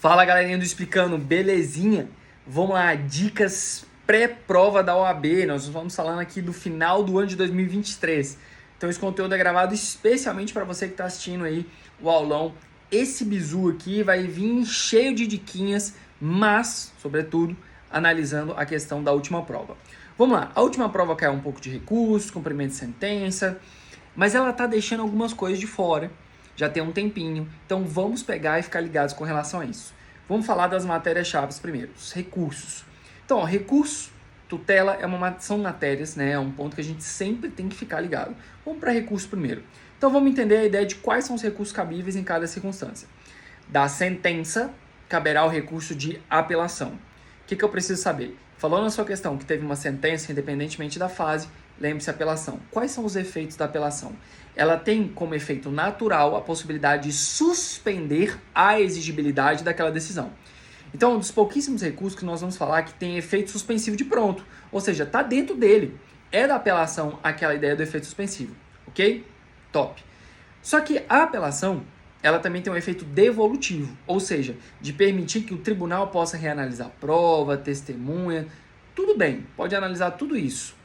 Fala galerinha do Explicando, belezinha? Vamos lá, dicas pré-prova da OAB. Nós vamos falando aqui do final do ano de 2023. Então esse conteúdo é gravado especialmente para você que está assistindo aí o aulão. Esse bizu aqui vai vir cheio de diquinhas, mas, sobretudo, analisando a questão da última prova. Vamos lá, a última prova caiu um pouco de recurso, cumprimento de sentença, mas ela está deixando algumas coisas de fora. Já tem um tempinho, então vamos pegar e ficar ligados com relação a isso. Vamos falar das matérias-chave primeiro, os recursos. Então, ó, recurso, tutela são matérias, né? É um ponto que a gente sempre tem que ficar ligado. Vamos para recurso primeiro. Então vamos entender a ideia de quais são os recursos cabíveis em cada circunstância. Da sentença, caberá o recurso de apelação. O que eu preciso saber? Falou na sua questão que teve uma sentença, independentemente da fase, lembre-se apelação. Quais são os efeitos da apelação? Ela tem como efeito natural a possibilidade de suspender a exigibilidade daquela decisão. Então, um dos pouquíssimos recursos que nós vamos falar que tem efeito suspensivo de pronto, ou seja, está dentro dele. É da apelação aquela ideia do efeito suspensivo, ok? Top. Só que a apelação, ela também tem um efeito devolutivo, ou seja, de permitir que o tribunal possa reanalisar a prova, testemunha, tudo bem, pode analisar tudo isso.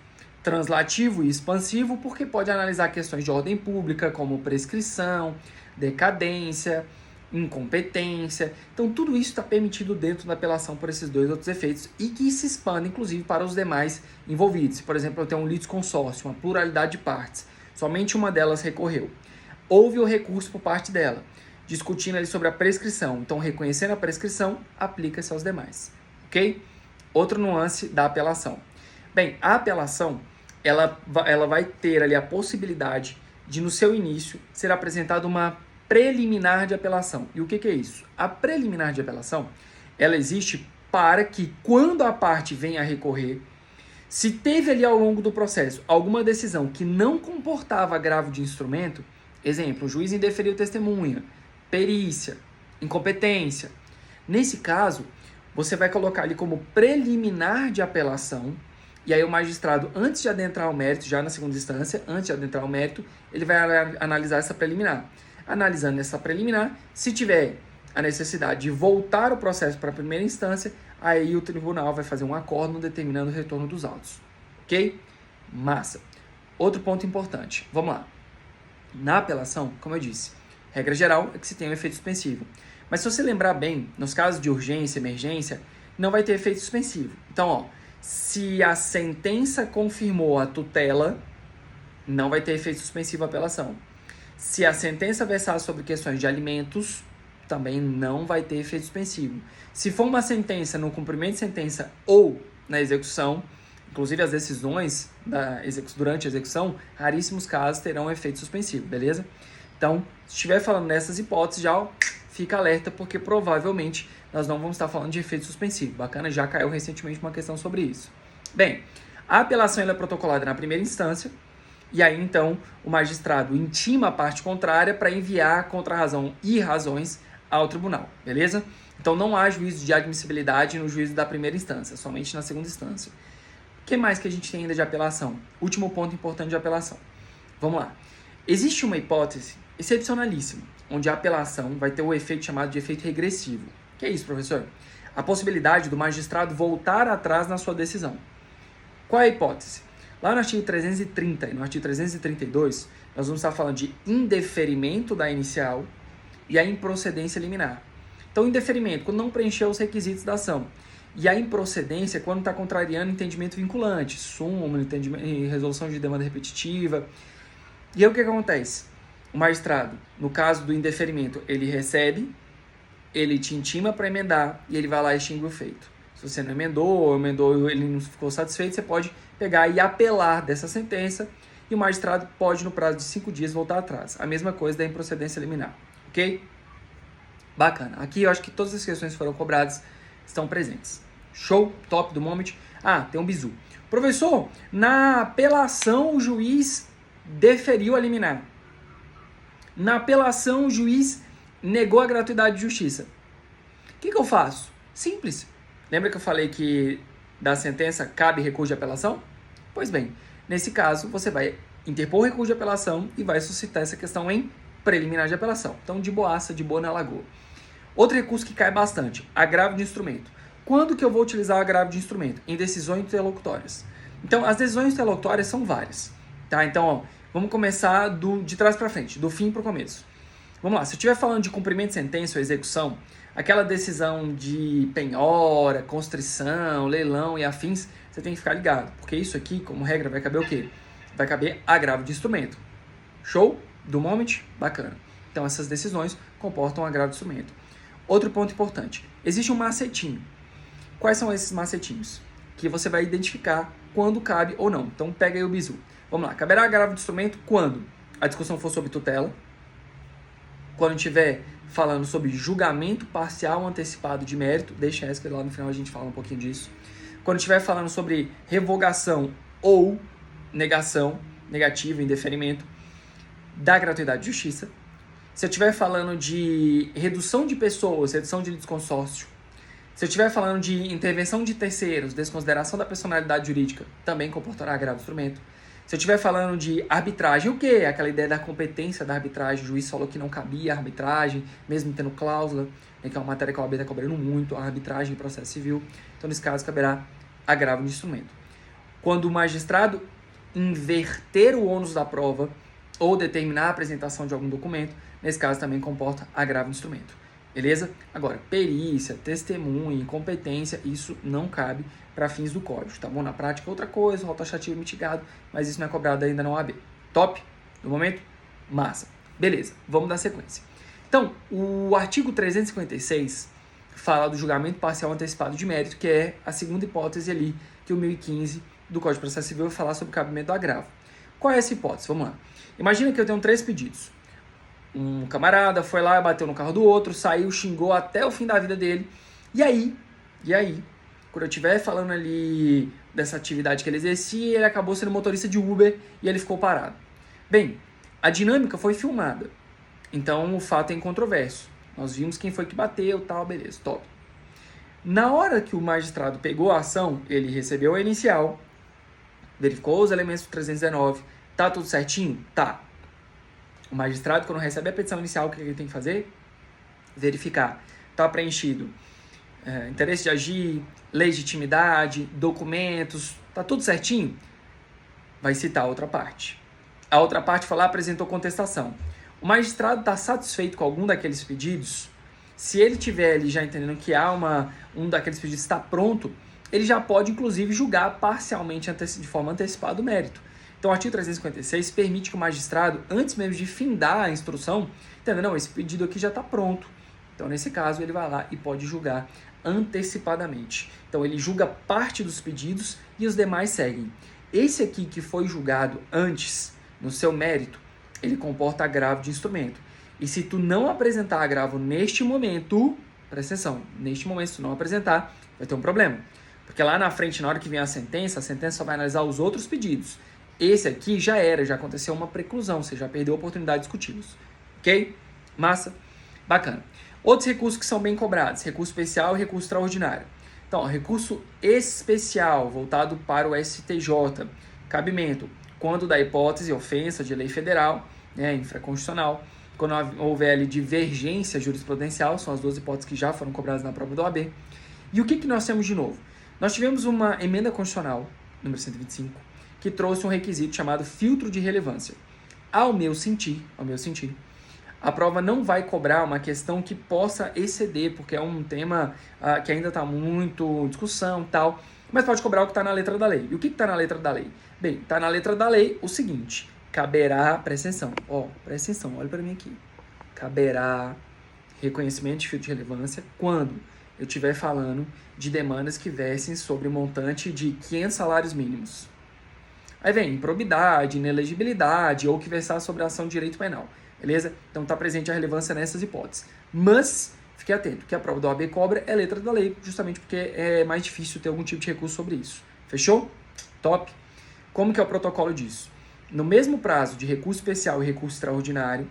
Translativo e expansivo, porque pode analisar questões de ordem pública, como prescrição, decadência, incompetência. Então, tudo isso está permitido dentro da apelação por esses dois outros efeitos e que se expandem, inclusive, para os demais envolvidos. Por exemplo, eu tenho um litisconsórcio, uma pluralidade de partes. Somente uma delas recorreu. Houve o recurso por parte dela, discutindo ali sobre a prescrição. Então, reconhecendo a prescrição, aplica-se aos demais. Ok? Outro nuance da apelação. Bem, a apelação ela vai ter ali a possibilidade de, no seu início, ser apresentada uma preliminar de apelação. E o que é isso? A preliminar de apelação, ela existe para que, quando a parte venha a recorrer, se teve ali ao longo do processo alguma decisão que não comportava agravo de instrumento, exemplo, o juiz indeferiu testemunha, perícia, incompetência. Nesse caso, você vai colocar ali como preliminar de apelação. E aí o magistrado, antes de adentrar ao mérito, já na segunda instância, antes de adentrar ao mérito, ele vai analisar essa preliminar. Analisando essa preliminar, se tiver a necessidade de voltar o processo para a primeira instância, aí o tribunal vai fazer um acórdão determinando o retorno dos autos. Ok? Massa. Outro ponto importante. Vamos lá. Na apelação, como eu disse, regra geral é que se tem um efeito suspensivo. Mas se você lembrar bem, nos casos de urgência, emergência, não vai ter efeito suspensivo. Então, ó, se a sentença confirmou a tutela, não vai ter efeito suspensivo a apelação. Se a sentença versar sobre questões de alimentos, também não vai ter efeito suspensivo. Se for uma sentença no cumprimento de sentença ou na execução, inclusive as decisões durante a execução, raríssimos casos terão efeito suspensivo, beleza? Então, se estiver falando nessas hipóteses, já fica alerta, porque provavelmente nós não vamos estar falando de efeito suspensivo. Bacana, já caiu recentemente uma questão sobre isso. Bem, a apelação ela é protocolada na primeira instância, e aí então o magistrado intima a parte contrária para enviar a contrarrazão e razões ao tribunal, beleza? Então não há juízo de admissibilidade no juízo da primeira instância, somente na segunda instância. O que mais que a gente tem ainda de apelação? Último ponto importante de apelação. Vamos lá. Existe uma hipótese excepcionalíssima, onde a apelação vai ter o efeito chamado de efeito regressivo. O que é isso, professor? A possibilidade do magistrado voltar atrás na sua decisão. Qual é a hipótese? Lá no artigo 330 e no artigo 332, nós vamos estar falando de indeferimento da inicial e a improcedência liminar. Então, indeferimento, quando não preencheu os requisitos da ação. E a improcedência, quando está contrariando entendimento vinculante, súmula, resolução de demanda repetitiva. E aí o que acontece? O magistrado, no caso do indeferimento, ele recebe, ele te intima para emendar e ele vai lá e extingue o feito. Se você não emendou ou ele não ficou satisfeito, você pode pegar e apelar dessa sentença e o magistrado pode, no prazo de 5 dias, voltar atrás. A mesma coisa da improcedência liminar, ok? Bacana. Aqui eu acho que todas as questões que foram cobradas estão presentes. Show, top do moment. Ah, tem um bizu. Professor, na apelação o juiz deferiu a liminar. Na apelação o juiz negou a gratuidade de justiça. O que eu faço? Simples. Lembra que eu falei que da sentença cabe recurso de apelação? Pois bem, nesse caso você vai interpor recurso de apelação e vai suscitar essa questão em preliminar de apelação. Então, de boaça, de boa na lagoa. Outro recurso que cai bastante, agravo de instrumento. Quando que eu vou utilizar o agravo de instrumento? Em decisões interlocutórias. Então, as decisões interlocutórias são várias. Tá? Então, ó, vamos começar de trás para frente, do fim para o começo. Vamos lá, se eu estiver falando de cumprimento de sentença ou execução, aquela decisão de penhora, constrição, leilão e afins, você tem que ficar ligado, porque isso aqui, como regra, vai caber o quê? Vai caber agravo de instrumento. Show? Do moment? Bacana. Então, essas decisões comportam agravo de instrumento. Outro ponto importante, existe um macetinho. Quais são esses macetinhos? Que você vai identificar quando cabe ou não. Então, pega aí o bizu. Vamos lá, caberá agravo de instrumento quando a discussão for sobre tutela, quando estiver falando sobre julgamento parcial antecipado de mérito, deixa essa que lá no final a gente fala um pouquinho disso. Quando estiver falando sobre revogação ou negação, negativo, indeferimento, da gratuidade de justiça. Se eu estiver falando de redução de pessoas, redução de desconsórcio, se eu estiver falando de intervenção de terceiros, desconsideração da personalidade jurídica, também comportará agravo de instrumento. Se eu estiver falando de arbitragem, o quê? Aquela ideia da competência da arbitragem, o juiz falou que não cabia a arbitragem, mesmo tendo cláusula, né, que é uma matéria que a OAB está cobrando muito, a arbitragem em processo civil. Então, nesse caso, caberá agravo de instrumento. Quando o magistrado inverter o ônus da prova ou determinar a apresentação de algum documento, nesse caso também comporta agravo de instrumento. Beleza? Agora, perícia, testemunha, incompetência, isso não cabe para fins do código, tá bom? Na prática, outra coisa, rol taxativo mitigado, mas isso não é cobrado ainda na OAB. Top? No momento? Massa. Beleza, vamos dar sequência. Então, o artigo 356 fala do julgamento parcial antecipado de mérito, que é a segunda hipótese ali que o 1015 do Código de Processo Civil vai falar sobre o cabimento do agravo. Qual é essa hipótese? Vamos lá. Imagina que eu tenho 3 pedidos. Um camarada foi lá, bateu no carro do outro, saiu, xingou até o fim da vida dele. E aí, quando eu estiver falando ali dessa atividade que ele exercia, ele acabou sendo motorista de Uber e ele ficou parado. Bem, a dinâmica foi filmada. Então, o fato é incontroverso. Nós vimos quem foi que bateu, tal, beleza, top. Na hora que o magistrado pegou a ação, ele recebeu a inicial, verificou os elementos do 319, tá tudo certinho? Tá. O magistrado, quando recebe a petição inicial, o que ele tem que fazer? Verificar. Tá preenchido interesse de agir, legitimidade, documentos, tá tudo certinho? Vai citar a outra parte. A outra parte falar, apresentou contestação. O magistrado está satisfeito com algum daqueles pedidos? Se ele tiver ali já entendendo que há um daqueles pedidos está pronto, ele já pode, inclusive, julgar parcialmente de forma antecipada o mérito. Então, o artigo 356 permite que o magistrado, antes mesmo de findar a instrução, entenda, não, esse pedido aqui já está pronto. Então, nesse caso, ele vai lá e pode julgar antecipadamente. Então, ele julga parte dos pedidos e os demais seguem. Esse aqui que foi julgado antes, no seu mérito, ele comporta agravo de instrumento. E se tu não apresentar agravo neste momento, presta atenção, neste momento, se tu não apresentar, vai ter um problema. Porque lá na frente, na hora que vem a sentença só vai analisar os outros pedidos. Esse aqui já aconteceu uma preclusão, você já perdeu a oportunidade de discuti-los. Ok? Massa? Bacana. Outros recursos que são bem cobrados, recurso especial e recurso extraordinário. Então, ó, recurso especial voltado para o STJ, cabimento, quando da hipótese ofensa de lei federal, né, infraconstitucional, quando houver ali divergência jurisprudencial, são as 2 hipóteses que já foram cobradas na prova do OAB. E o que nós temos de novo? Nós tivemos uma emenda constitucional, número 125, que trouxe um requisito chamado filtro de relevância. Ao meu sentir, a prova não vai cobrar uma questão que possa exceder, porque é um tema que ainda está muito discussão e tal, mas pode cobrar o que está na letra da lei. E o que está na letra da lei? Bem, está na letra da lei o seguinte, caberá, presta atenção, olha para mim aqui, caberá reconhecimento de filtro de relevância quando eu estiver falando de demandas que versem sobre o montante de 500 salários mínimos. Aí vem improbidade, inelegibilidade ou que versar sobre a ação de direito penal. Beleza? Então está presente a relevância nessas hipóteses. Mas, fique atento, que a prova do OAB cobra é letra da lei, justamente porque é mais difícil ter algum tipo de recurso sobre isso. Fechou? Top. Como que é o protocolo disso? No mesmo prazo de recurso especial e recurso extraordinário,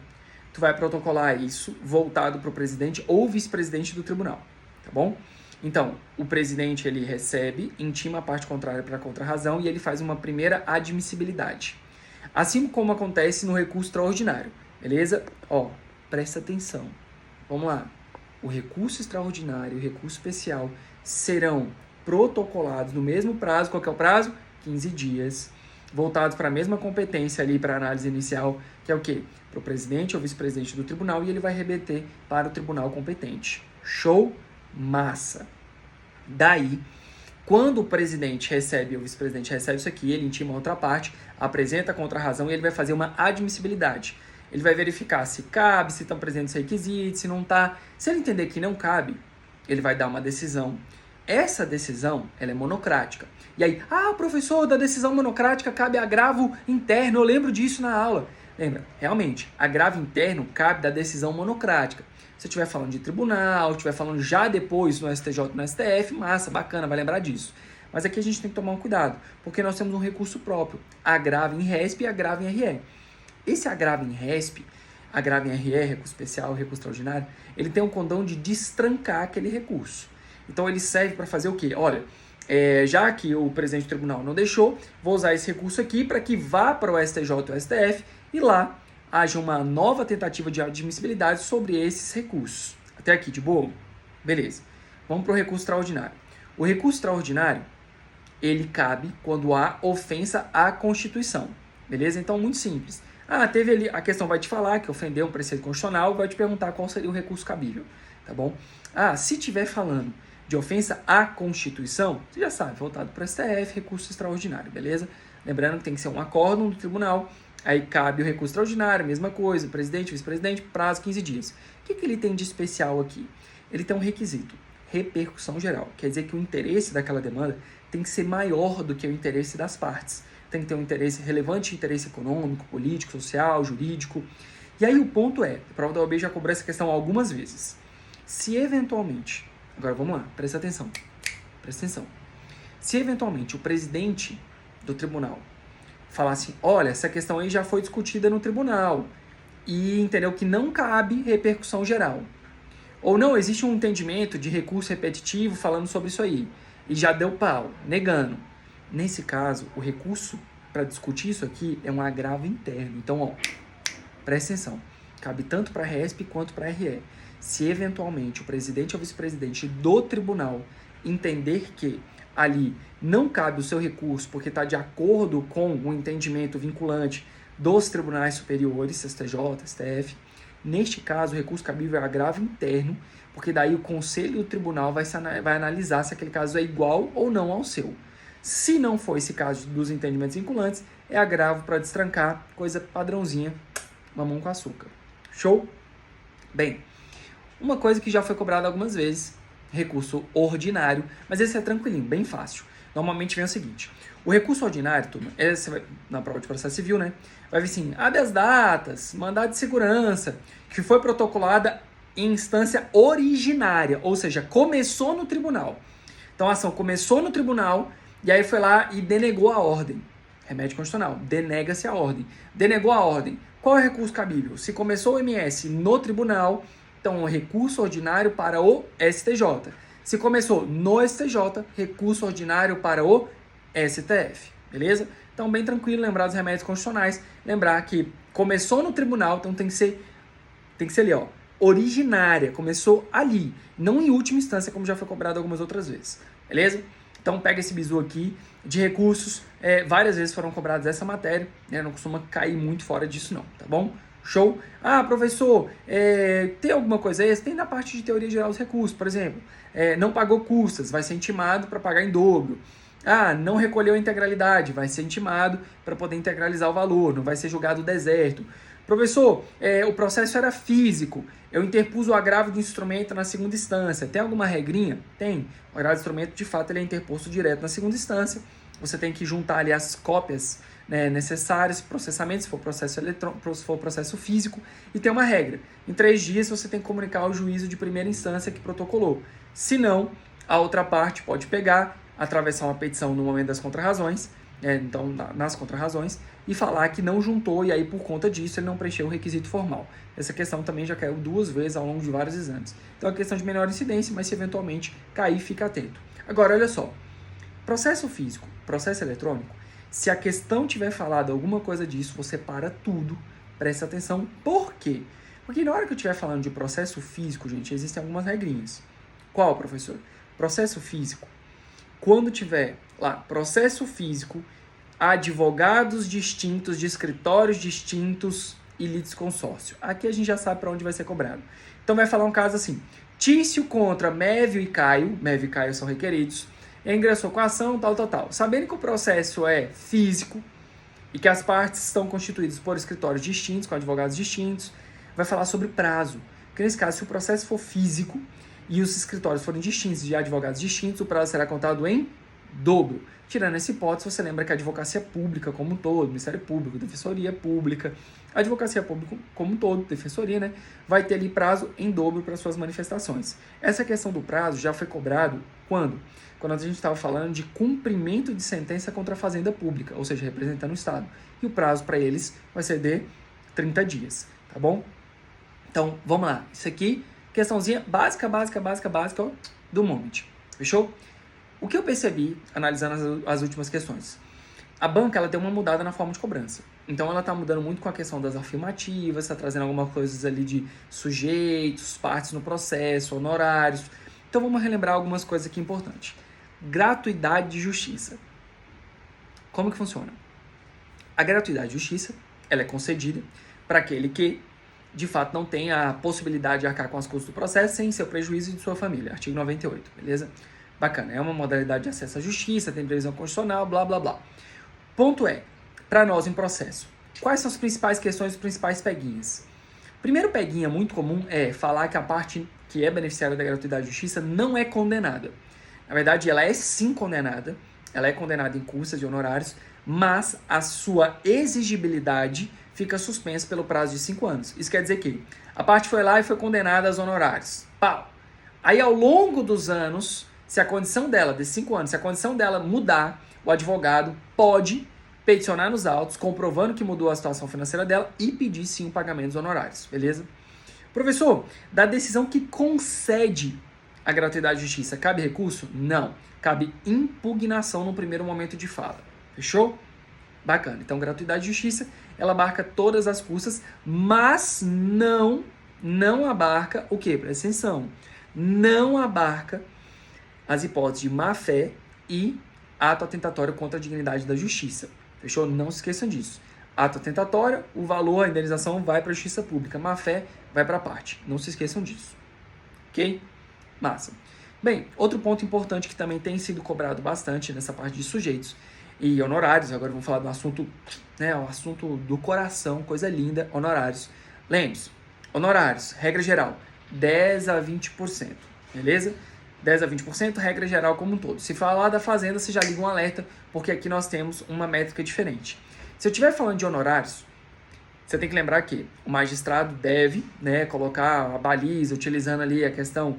tu vai protocolar isso voltado para o presidente ou vice-presidente do tribunal. Tá bom? Então, o presidente ele recebe, intima a parte contrária para a contrarrazão e ele faz uma primeira admissibilidade. Assim como acontece no recurso extraordinário. Beleza? Ó, presta atenção. Vamos lá. o recurso extraordinário e o recurso especial serão protocolados no mesmo prazo. Qual que é o prazo? 15 dias, voltados para a mesma competência ali para a análise inicial, que é o quê? Para o presidente ou vice-presidente do tribunal, e ele vai remeter para o tribunal competente. Show? Massa! Daí, quando o presidente recebe, ou o vice-presidente recebe isso aqui, ele intima a outra parte, apresenta a contra-razão e ele vai fazer uma admissibilidade. Ele vai verificar se cabe, se estão presentes os requisitos, se não está. Se ele entender que não cabe, ele vai dar uma decisão. Essa decisão, ela é monocrática. E aí, professor, da decisão monocrática cabe agravo interno, eu lembro disso na aula. Lembra? Realmente, agravo interno cabe da decisão monocrática. Se estiver falando de tribunal, estiver falando já depois no STJ e no STF, massa, bacana, vai lembrar disso. Mas aqui a gente tem que tomar um cuidado, porque nós temos um recurso próprio, agravo em RESP e agravo em RE. Esse agravo em RESP, agravo em RE, recurso especial, recurso extraordinário, ele tem um condão de destrancar aquele recurso. Então ele serve para fazer o quê? Olha, já que o presidente do tribunal não deixou, vou usar esse recurso aqui para que vá para o STJ ou o STF e lá haja uma nova tentativa de admissibilidade sobre esses recursos. Até aqui, de boa? Beleza. Vamos para o recurso extraordinário. O recurso extraordinário, ele cabe quando há ofensa à Constituição. Beleza? Então, muito simples. Teve ali, a questão vai te falar que ofendeu um preceito constitucional, vai te perguntar qual seria o recurso cabível, tá bom? Se estiver falando de ofensa à Constituição, você já sabe, voltado para o STF, recurso extraordinário, beleza? Lembrando que tem que ser um acórdão do tribunal, aí cabe o recurso extraordinário, mesma coisa, presidente, vice-presidente, prazo 15 dias. O que ele tem de especial aqui? Ele tem um requisito, repercussão geral, quer dizer que o interesse daquela demanda tem que ser maior do que o interesse das partes. Tem que ter um interesse relevante, interesse econômico, político, social, jurídico. E aí o ponto é, a prova da OAB já cobrou essa questão algumas vezes. Se eventualmente, agora vamos lá, presta atenção. Se eventualmente o presidente do tribunal falar assim, olha, essa questão aí já foi discutida no tribunal e entendeu que não cabe repercussão geral. Ou não, existe um entendimento de recurso repetitivo falando sobre isso aí e já deu pau, negando. Nesse caso, o recurso para discutir isso aqui é um agravo interno. Então, presta atenção. Cabe tanto para a RESP quanto para a RE. Se eventualmente o presidente ou vice-presidente do tribunal entender que ali não cabe o seu recurso porque está de acordo com o entendimento vinculante dos tribunais superiores, STJ, STF, neste caso o recurso cabível é agravo interno, porque daí o conselho do tribunal vai analisar se aquele caso é igual ou não ao seu. Se não for esse caso dos entendimentos vinculantes, é agravo para destrancar, coisa padrãozinha, mamão com açúcar. Show? Bem, uma coisa que já foi cobrada algumas vezes, recurso ordinário, mas esse é tranquilinho, bem fácil. Normalmente vem o seguinte, o recurso ordinário, turma, na prova de processo civil, né? Vai vir assim, habeas datas, mandado de segurança, que foi protocolada em instância originária, ou seja, começou no tribunal. Então a ação começou no tribunal, e aí foi lá e denegou a ordem. Remédio constitucional, denega-se a ordem. Denegou a ordem. Qual é o recurso cabível? Se começou o MS no tribunal, então o recurso ordinário para o STJ. Se começou no STJ, recurso ordinário para o STF. Beleza? Então, bem tranquilo, lembrar dos remédios constitucionais. Lembrar que começou no tribunal, então tem que ser ali, ó, originária. Começou ali, não em última instância, como já foi cobrado algumas outras vezes. Beleza? Então pega esse bizu aqui de recursos, várias vezes foram cobrados essa matéria, né? Não costuma cair muito fora disso não, tá bom? Show? Professor, tem alguma coisa extra? Tem na parte de teoria geral dos recursos, por exemplo, não pagou custas, vai ser intimado para pagar em dobro. Não recolheu a integralidade, vai ser intimado para poder integralizar o valor, não vai ser julgado deserto. Professor, o processo era físico, eu interpus o agravo de instrumento na segunda instância. Tem alguma regrinha? Tem. O agravo de instrumento, de fato, ele é interposto direto na segunda instância. Você tem que juntar ali as cópias, né, necessárias, processamento, se for processo eletrônico, se for processo físico, e tem uma regra. Em 3 dias você tem que comunicar ao juízo de primeira instância que protocolou. Se não, a outra parte pode pegar, atravessar uma petição no momento das contrarrazões, então nas contrarrazões, e falar que não juntou e aí por conta disso ele não preencheu o requisito formal. Essa questão também já caiu 2 vezes ao longo de vários exames. Então é uma questão de menor incidência, mas se eventualmente cair, fica atento. Agora, olha só, processo físico, processo eletrônico, se a questão tiver falado alguma coisa disso, você para tudo, presta atenção. Por quê? Porque na hora que eu estiver falando de processo físico, gente, existem algumas regrinhas. Qual, professor? Processo físico. Quando tiver lá, processo físico, advogados distintos, de escritórios distintos e litisconsórcio. Aqui a gente já sabe para onde vai ser cobrado. Então vai falar um caso assim, Tício contra Mévio e Caio são requeridos, ingressou com a ação, tal. Sabendo que o processo é físico e que as partes estão constituídas por escritórios distintos, com advogados distintos, vai falar sobre prazo. Porque nesse caso, se o processo for físico e os escritórios forem distintos de advogados distintos, o prazo será contado em dobro. Tirando essa hipótese, você lembra que a advocacia pública como um todo, Ministério Público, Defensoria Pública, a advocacia pública como um todo, Defensoria, né, vai ter ali prazo em dobro para suas manifestações. Essa questão do prazo já foi cobrado quando? Quando a gente estava falando de cumprimento de sentença contra a Fazenda Pública, ou seja, representando o Estado. E o prazo para eles vai ser de 30 dias, tá bom? Então, vamos lá. Isso aqui, questãozinha básica, ó, do Moment. Fechou? O que eu percebi, analisando as últimas questões? A banca, ela tem uma mudada na forma de cobrança. Então, ela está mudando muito com a questão das afirmativas, está trazendo algumas coisas ali de sujeitos, partes no processo, honorários. Então, vamos relembrar algumas coisas aqui importantes. Gratuidade de justiça. Como que funciona? A gratuidade de justiça, ela é concedida para aquele que, de fato, não tem a possibilidade de arcar com as custas do processo sem seu prejuízo de sua família. Artigo 98, beleza? Bacana, é uma modalidade de acesso à justiça, tem previsão constitucional, blá, blá, blá. Ponto é, para nós em processo, quais são as principais questões, os principais peguinhas? Primeiro peguinha muito comum é falar que a parte que é beneficiária da gratuidade de justiça não é condenada. Na verdade, ela é sim condenada, ela é condenada em custas e honorários, mas a sua exigibilidade fica suspensa pelo prazo de 5 anos. Isso quer dizer que a parte foi lá e foi condenada aos honorários. Pau! Aí, ao longo dos anos, se a condição dela, de 5 anos, se a condição dela mudar, o advogado pode peticionar nos autos, comprovando que mudou a situação financeira dela e pedir sim o pagamento dos honorários, beleza? Professor, da decisão que concede a gratuidade de justiça, cabe recurso? Não. Cabe impugnação no primeiro momento de fala. Fechou? Bacana. Então, gratuidade de justiça, ela abarca todas as custas, mas não abarca o quê? Presta atenção. Não abarca as hipóteses de má-fé e ato atentatório contra a dignidade da justiça. Fechou? Não se esqueçam disso. Ato atentatório, o valor, a indenização vai para a justiça pública. Má-fé vai para a parte. Não se esqueçam disso. Ok? Massa. Bem, outro ponto importante que também tem sido cobrado bastante nessa parte de sujeitos e honorários, agora vamos falar do assunto, né, o assunto do coração, coisa linda, honorários. Lembre-se, honorários, regra geral, 10 a 20%, beleza? 10 a 20%, regra geral como um todo. Se falar da fazenda, você já liga um alerta, porque aqui nós temos uma métrica diferente. Se eu estiver falando de honorários, você tem que lembrar que o magistrado deve, né, colocar a baliza, utilizando ali a questão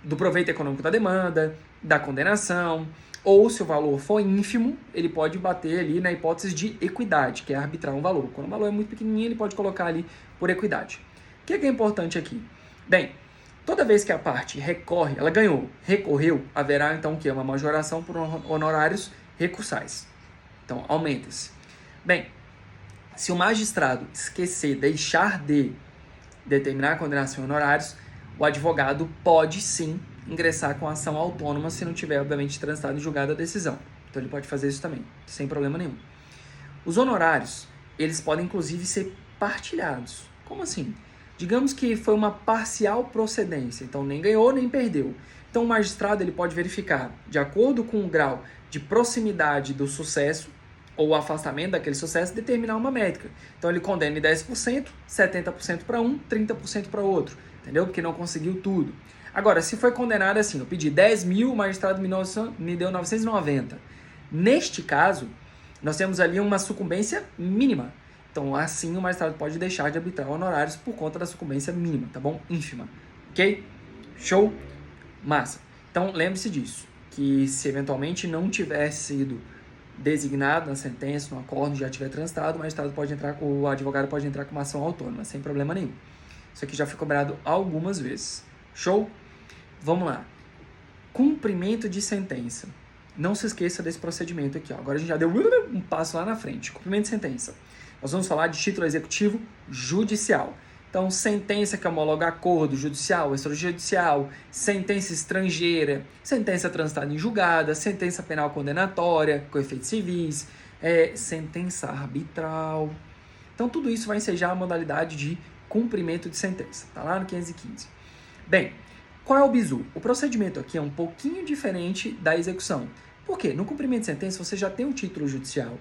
do proveito econômico da demanda, da condenação, ou se o valor for ínfimo, ele pode bater ali na hipótese de equidade, que é arbitrar um valor. Quando o valor é muito pequenininho, ele pode colocar ali por equidade. O que é importante aqui? Bem, toda vez que a parte recorre, ela ganhou, recorreu, haverá então o quê? Uma majoração por honorários recursais. Então, aumenta-se. Bem, se o magistrado esquecer, deixar de determinar a condenação em honorários, o advogado pode sim ingressar com ação autônoma se não tiver, obviamente, transitado em julgado a decisão. Então ele pode fazer isso também, sem problema nenhum. Os honorários, eles podem inclusive ser partilhados. Como assim? Digamos que foi uma parcial procedência, então nem ganhou nem perdeu. Então o magistrado ele pode verificar, de acordo com o grau de proximidade do sucesso, ou o afastamento daquele sucesso, determinar uma métrica. Então ele condena em 10%, 70% para um, 30% para outro, entendeu? Porque não conseguiu tudo. Agora, se foi condenado assim, eu pedi 10 mil, o magistrado me deu 990. Neste caso, nós temos ali uma sucumbência mínima. Então, assim, o magistrado pode deixar de arbitrar honorários por conta da sucumbência mínima, tá bom? Ínfima. Ok? Show? Massa. Então, lembre-se disso, que se eventualmente não tivesse sido designado na sentença, no acordo, já tiver transitado, o advogado pode entrar com uma ação autônoma, sem problema nenhum. Isso aqui já foi cobrado algumas vezes. Show? Vamos lá. Cumprimento de sentença. Não se esqueça desse procedimento aqui, ó. Agora a gente já deu um passo lá na frente. Cumprimento de sentença. Nós vamos falar de título executivo judicial. Então, sentença que homologa acordo judicial, extrajudicial, sentença estrangeira, sentença transitada em julgada, sentença penal condenatória, com efeitos civis, sentença arbitral. Então, tudo isso vai ensejar a modalidade de cumprimento de sentença. Está lá no 515. Bem, qual é o bizu? O procedimento aqui é um pouquinho diferente da execução. Por quê? No cumprimento de sentença, você já tem um título judicial.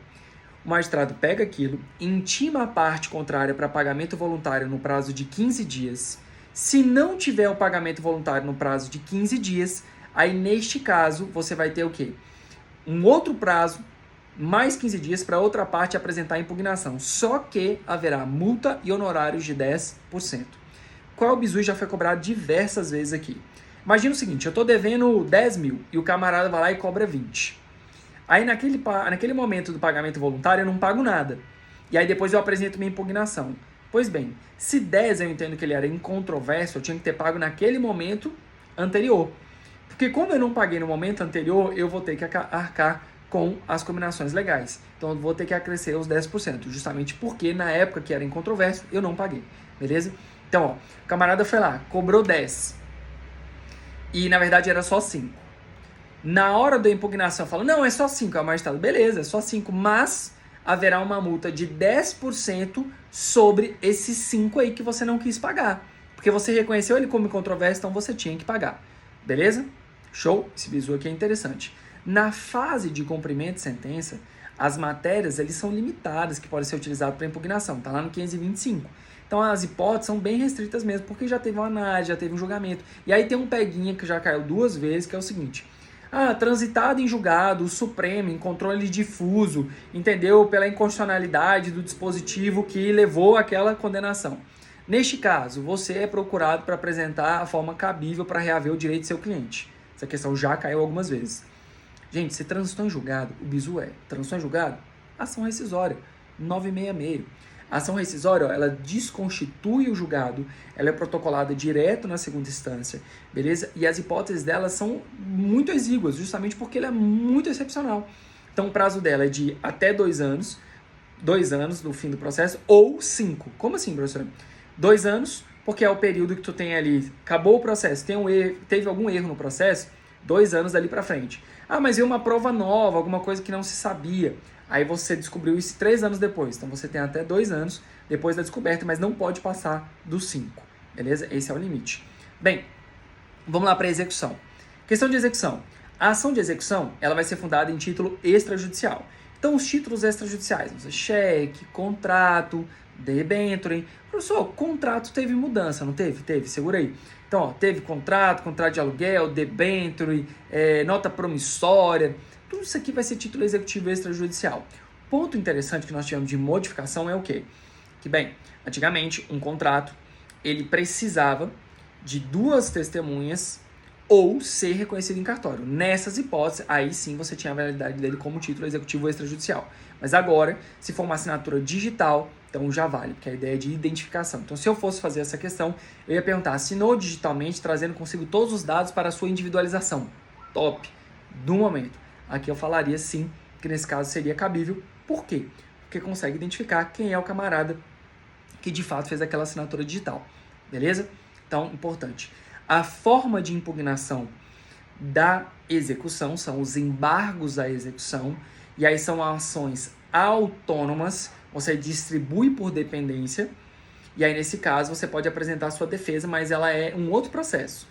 O magistrado pega aquilo, intima a parte contrária para pagamento voluntário no prazo de 15 dias. Se não tiver o pagamento voluntário no prazo de 15 dias, aí neste caso você vai ter o quê? Um outro prazo, mais 15 dias para outra parte apresentar a impugnação. Só que haverá multa e honorários de 10%. Qual é o bizu? Já foi cobrado diversas vezes aqui. Imagina o seguinte, eu estou devendo 10 mil e o camarada vai lá e cobra 20. Aí naquele momento do pagamento voluntário eu não pago nada. E aí depois eu apresento minha impugnação. Pois bem, se 10 eu entendo que ele era incontroverso, eu tinha que ter pago naquele momento anterior. Porque como eu não paguei no momento anterior, eu vou ter que arcar com as combinações legais. Então eu vou ter que acrescer os 10%, justamente porque na época que era incontroverso, eu não paguei. Beleza? Então, ó, o camarada foi lá, cobrou 10. E na verdade era só 5. Na hora da impugnação, fala, não, é só 5, é o magistrado. Beleza, é só 5, mas haverá uma multa de 10% sobre esses 5 aí que você não quis pagar. Porque você reconheceu ele como incontroverso, então você tinha que pagar. Beleza? Show? Esse bizu aqui é interessante. Na fase de cumprimento de sentença, as matérias eles são limitadas que podem ser utilizadas para impugnação. Tá lá no 525. Então as hipóteses são bem restritas mesmo, porque já teve uma análise, já teve um julgamento. E aí tem um peguinha que já caiu 2 vezes, que é o seguinte... transitado em julgado, o Supremo, em controle difuso, entendeu? Pela inconstitucionalidade do dispositivo que levou àquela condenação. Neste caso, você é procurado para apresentar a forma cabível para reaver o direito do seu cliente. Essa questão já caiu algumas vezes. Gente, se transitou em julgado, o bizu transitou em julgado, ação rescisória, 966. A ação rescisória, ela desconstitui o julgado, ela é protocolada direto na segunda instância, beleza? E as hipóteses dela são muito exíguas, justamente porque ela é muito excepcional. Então o prazo dela é de até 2 anos, 2 anos do fim do processo, ou 5. Como assim, professor? 2 anos, porque é o período que tu tem ali, acabou o processo, teve algum erro no processo, 2 anos dali para frente. Mas veio uma prova nova, alguma coisa que não se sabia. Aí você descobriu isso 3 anos depois. Então você tem até 2 anos depois da descoberta, mas não pode passar dos 5. Beleza? Esse é o limite. Bem, vamos lá para a execução. Questão de execução. A ação de execução ela vai ser fundada em título extrajudicial. Então os títulos extrajudiciais, cheque, contrato, debênture. Professor, contrato teve mudança, não teve? Teve, segura aí. Então, ó, teve contrato de aluguel, debênture, nota promissória. Tudo isso aqui vai ser título executivo extrajudicial. Ponto interessante que nós tivemos de modificação é o quê? Que, bem, antigamente, um contrato, ele precisava de 2 testemunhas ou ser reconhecido em cartório. Nessas hipóteses, aí sim você tinha a validade dele como título executivo extrajudicial. Mas agora, se for uma assinatura digital, então já vale, porque a ideia é de identificação. Então, se eu fosse fazer essa questão, eu ia perguntar, assinou digitalmente, trazendo consigo todos os dados para a sua individualização. Top! Do momento. Aqui eu falaria sim, que nesse caso seria cabível. Por quê? Porque consegue identificar quem é o camarada que de fato fez aquela assinatura digital. Beleza? Então, importante. A forma de impugnação da execução são os embargos à execução, e aí são ações autônomas, você distribui por dependência, e aí nesse caso você pode apresentar a sua defesa, mas ela é um outro processo.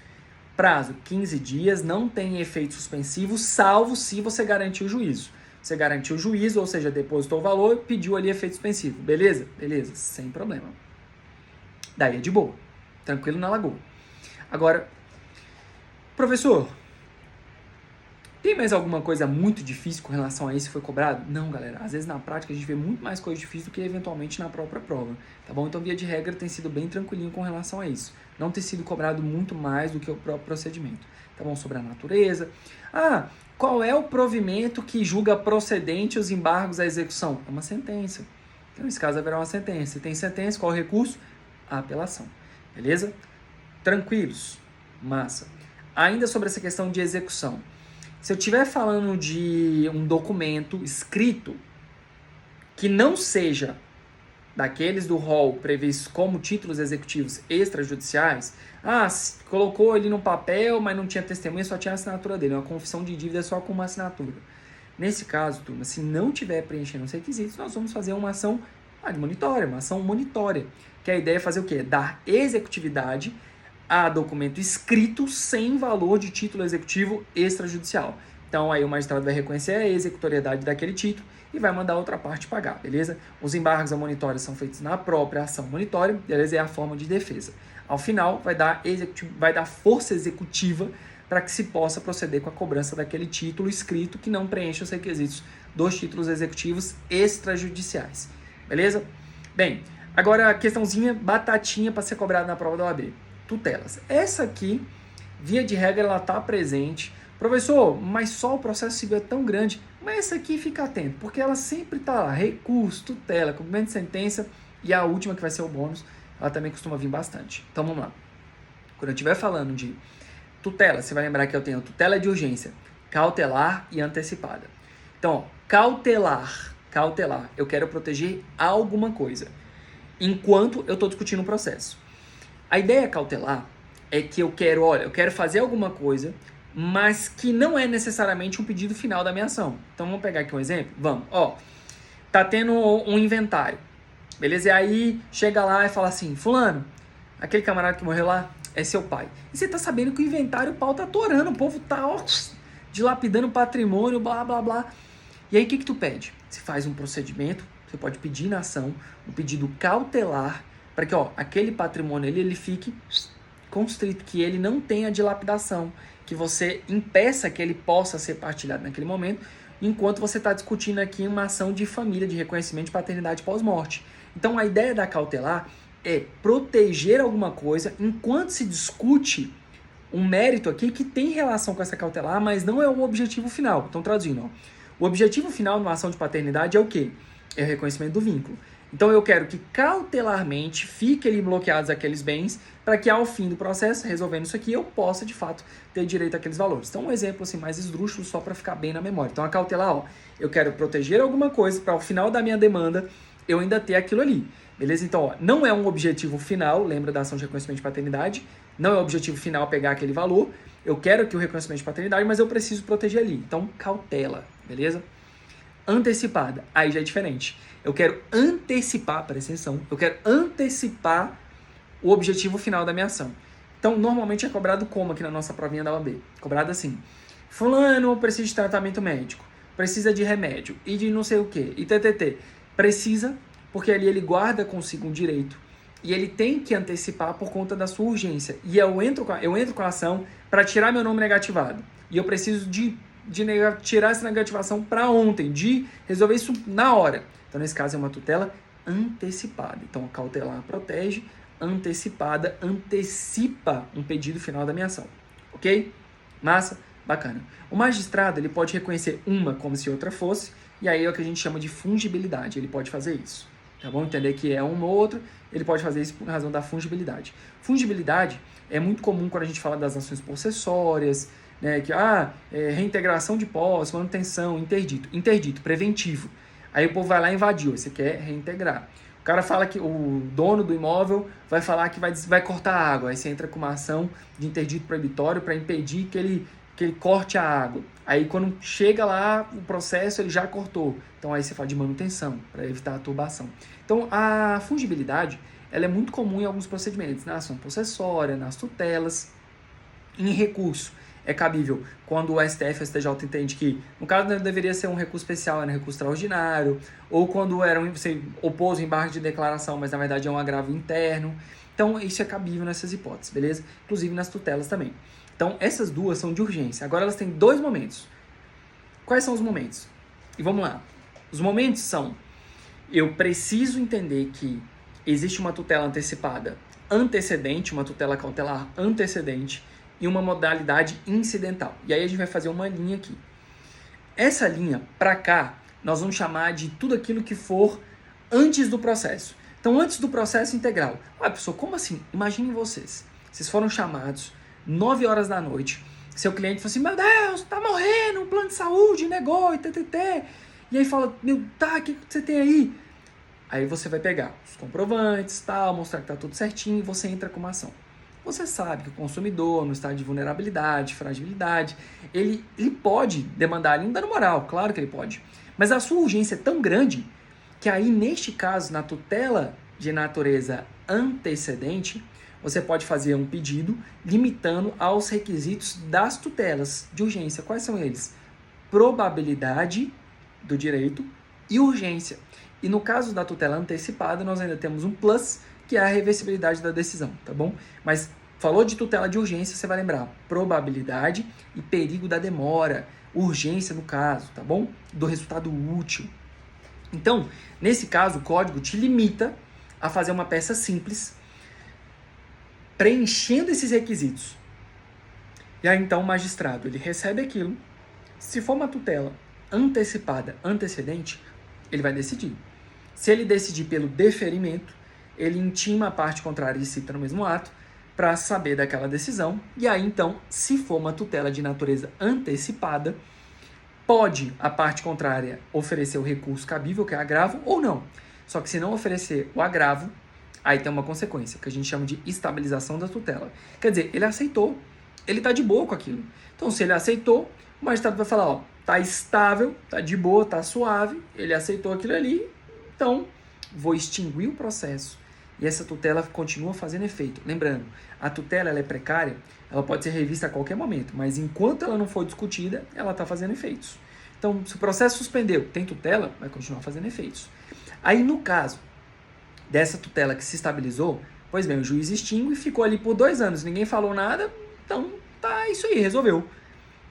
Prazo, 15 dias, não tem efeito suspensivo, salvo se você garantir o juízo. Você garantiu o juízo, ou seja, depositou o valor e pediu ali efeito suspensivo. Beleza? Beleza, sem problema. Daí é de boa. Tranquilo na lagoa. Agora, professor, tem mais alguma coisa muito difícil com relação a isso que foi cobrado? Não, galera. Às vezes na prática a gente vê muito mais coisa difícil do que eventualmente na própria prova. Tá bom? Então, via de regra, tem sido bem tranquilinho com relação a isso. Não tem sido cobrado muito mais do que o próprio procedimento. Tá bom? Sobre a natureza. Qual é o provimento que julga procedente os embargos à execução? É uma sentença. Então, nesse caso, haverá uma sentença. Se tem sentença, qual é o recurso? A apelação. Beleza? Tranquilos. Massa. Ainda sobre essa questão de execução. Se eu estiver falando de um documento escrito que não seja daqueles do rol previstos como títulos executivos extrajudiciais, colocou ele no papel, mas não tinha testemunha, só tinha a assinatura dele, uma confissão de dívida só com uma assinatura. Nesse caso, turma, se não tiver preenchendo os requisitos, nós vamos fazer uma ação admonitória, uma ação monitória, que a ideia é fazer o quê? Dar executividade a documento escrito sem valor de título executivo extrajudicial. Então aí o magistrado vai reconhecer a executoriedade daquele título e vai mandar a outra parte pagar, beleza? Os embargos a monitória são feitos na própria ação monitória, beleza? É a forma de defesa. Ao final, vai dar força executiva para que se possa proceder com a cobrança daquele título escrito que não preenche os requisitos dos títulos executivos extrajudiciais, beleza? Bem, agora a questãozinha batatinha para ser cobrada na prova da OAB. Tutelas. Essa aqui, via de regra, ela está presente. Professor, mas só o processo civil é tão grande. Mas essa aqui fica atento, porque ela sempre está lá. Recurso, tutela, cumprimento de sentença e a última que vai ser o bônus, ela também costuma vir bastante. Então vamos lá. Quando eu estiver falando de tutela, você vai lembrar que eu tenho tutela de urgência, cautelar e antecipada. Então, ó, cautelar, eu quero proteger alguma coisa, enquanto eu estou discutindo o processo. A ideia cautelar é que eu quero fazer alguma coisa, mas que não é necessariamente um pedido final da minha ação. Então vamos pegar aqui um exemplo? Vamos, tá tendo um inventário, beleza? E aí chega lá e fala assim, fulano, aquele camarada que morreu lá, é seu pai. E você tá sabendo que o inventário, o pau tá atorando, o povo tá, dilapidando patrimônio, blá, blá, blá. E aí o que tu pede? Você faz um procedimento, você pode pedir na ação, um pedido cautelar, para que aquele patrimônio ele fique constrito, que ele não tenha dilapidação, que você impeça que ele possa ser partilhado naquele momento, enquanto você está discutindo aqui uma ação de família, de reconhecimento de paternidade pós-morte. Então a ideia da cautelar é proteger alguma coisa enquanto se discute um mérito aqui que tem relação com essa cautelar, mas não é o objetivo final. Então, traduzindo, o objetivo final numa ação de paternidade é o quê? É o reconhecimento do vínculo. Então, eu quero que cautelarmente fiquem ali bloqueados aqueles bens para que ao fim do processo, resolvendo isso aqui, eu possa, de fato, ter direito àqueles valores. Então, um exemplo assim, mais esdrúxulo, só para ficar bem na memória. Então, a cautelar, eu quero proteger alguma coisa para ao final da minha demanda eu ainda ter aquilo ali. Beleza? Então, não é um objetivo final, lembra da ação de reconhecimento de paternidade, não é o objetivo final pegar aquele valor, eu quero que o reconhecimento de paternidade, mas eu preciso proteger ali. Então, cautela, beleza? Antecipada, aí já é diferente. Eu quero antecipar, presta atenção, eu quero antecipar o objetivo final da minha ação. Então, normalmente é cobrado como aqui na nossa provinha da OAB? Cobrado assim, fulano precisa de tratamento médico, precisa de remédio, e de não sei o que, e ttt. Precisa, porque ali ele guarda consigo um direito, e ele tem que antecipar por conta da sua urgência. E eu entro com a ação para tirar meu nome negativado. E eu preciso de tirar essa negativação para ontem, de resolver isso na hora. Então, nesse caso, é uma tutela antecipada. Então, cautelar protege, antecipada antecipa um pedido final da minha ação. Ok? Massa? Bacana. O magistrado ele pode reconhecer uma como se outra fosse, e aí é o que a gente chama de fungibilidade. Ele pode fazer isso. Tá bom? Entender que é uma ou outra, ele pode fazer isso por razão da fungibilidade. Fungibilidade é muito comum quando a gente fala das ações possessórias, né? Que, reintegração de posse, manutenção, interdito. Interdito, preventivo. Aí o povo vai lá e invadiu, você quer reintegrar. O cara fala que o dono do imóvel vai falar que vai cortar a água. Aí você entra com uma ação de interdito proibitório para impedir que ele corte a água. Aí quando chega lá o processo, ele já cortou. Então aí você fala de manutenção, para evitar a turbação. Então a fungibilidade, ela é muito comum em alguns procedimentos, na ação possessória, nas tutelas, em recurso. É cabível quando o STF e o STJ entende que, no caso, não deveria ser um recurso especial, era um recurso extraordinário, ou quando você opôs o embargo de declaração, mas na verdade é um agravo interno. Então, isso é cabível nessas hipóteses, beleza? Inclusive nas tutelas também. Então, essas duas são de urgência. Agora, elas têm dois momentos. Quais são os momentos? E vamos lá. Os momentos são, eu preciso entender que existe uma tutela antecipada antecedente, uma tutela cautelar antecedente, e uma modalidade incidental. E aí a gente vai fazer uma linha aqui. Essa linha, para cá, nós vamos chamar de tudo aquilo que for antes do processo. Então, antes do processo integral. Pessoal, como assim? Imaginem vocês foram chamados 9 horas da noite, seu cliente falou assim, meu Deus, tá morrendo, um plano de saúde, negou, e ttt. E aí fala, o que você tem aí? Aí você vai pegar os comprovantes, tal, mostrar que está tudo certinho e você entra com uma ação. Você sabe que o consumidor, no estado de vulnerabilidade, fragilidade, ele pode demandar ali um dano moral, claro que ele pode. Mas a sua urgência é tão grande que aí, neste caso, na tutela de natureza antecedente, você pode fazer um pedido limitando aos requisitos das tutelas de urgência. Quais são eles? Probabilidade do direito e urgência. E no caso da tutela antecipada, nós ainda temos um plus, que é a reversibilidade da decisão, tá bom? Mas falou de tutela de urgência, você vai lembrar probabilidade e perigo da demora, urgência no caso, tá bom? Do resultado útil. Então, nesse caso, o código te limita a fazer uma peça simples, preenchendo esses requisitos. E aí, então, o magistrado, ele recebe aquilo. Se for uma tutela antecipada, antecedente, ele vai decidir. Se ele decidir pelo deferimento, ele intima a parte contrária e cita no mesmo ato para saber daquela decisão. E aí, então, se for uma tutela de natureza antecipada, pode a parte contrária oferecer o recurso cabível, que é agravo, ou não. Só que se não oferecer o agravo, aí tem uma consequência, que a gente chama de estabilização da tutela. Quer dizer, ele aceitou, ele tá de boa com aquilo. Então, se ele aceitou, o magistrado vai falar, ó, tá estável, tá de boa, tá suave, ele aceitou aquilo ali, então vou extinguir o processo. E essa tutela continua fazendo efeito. Lembrando, a tutela ela é precária, ela pode ser revista a qualquer momento, mas enquanto ela não for discutida, ela está fazendo efeitos. Então, se o processo suspendeu, tem tutela, vai continuar fazendo efeitos. Aí, no caso dessa tutela que se estabilizou, pois bem, o juiz extingue e ficou ali por 2 anos, ninguém falou nada, então tá isso aí, resolveu.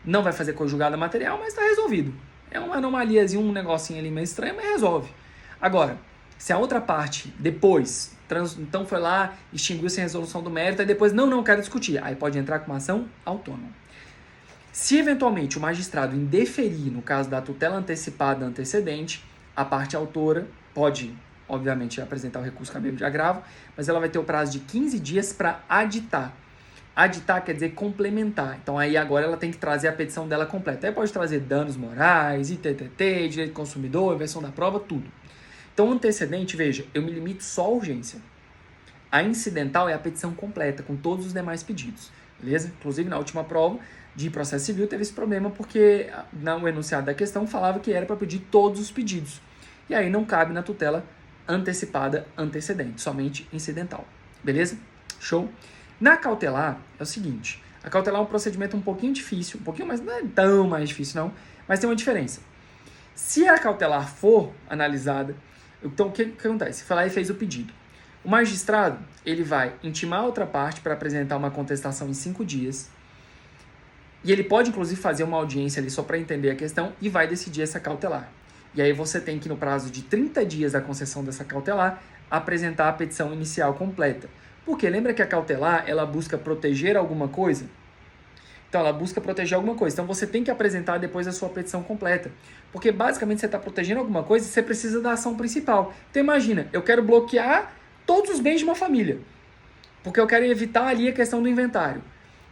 Não vai fazer conjugada material, mas está resolvido. É uma anomaliazinha, um negocinho ali meio estranho, mas resolve. Agora, se a outra parte depois, então foi lá, extinguiu sem resolução do mérito, aí depois, não, quero discutir, aí pode entrar com uma ação autônoma. Se eventualmente o magistrado indeferir, no caso da tutela antecipada antecedente, a parte autora pode, obviamente, apresentar o recurso cabível de agravo, mas ela vai ter o prazo de 15 dias para aditar. Aditar quer dizer complementar. Então aí agora ela tem que trazer a petição dela completa. Aí pode trazer danos morais, ITTT, direito do consumidor, inversão da prova, tudo. Então, antecedente, veja, eu me limito só à urgência. A incidental é a petição completa, com todos os demais pedidos, beleza? Inclusive, na última prova de processo civil teve esse problema, porque no enunciado da questão falava que era para pedir todos os pedidos. E aí não cabe na tutela antecipada antecedente, somente incidental, beleza? Show? Na cautelar, é o seguinte, a cautelar é um procedimento um pouquinho difícil, mas não é tão mais difícil não, mas tem uma diferença. Se a cautelar for analisada, então, o que acontece? Foi lá e fez o pedido. O magistrado, ele vai intimar a outra parte para apresentar uma contestação em 5 dias. E ele pode, inclusive, fazer uma audiência ali só para entender a questão e vai decidir essa cautelar. E aí você tem que, no prazo de 30 dias da concessão dessa cautelar, apresentar a petição inicial completa. Porque lembra que a cautelar, ela busca proteger alguma coisa? Então, ela busca proteger alguma coisa. Então, você tem que apresentar depois a sua petição completa. Porque, basicamente, você está protegendo alguma coisa e você precisa da ação principal. Então, imagina, eu quero bloquear todos os bens de uma família. Porque eu quero evitar ali a questão do inventário.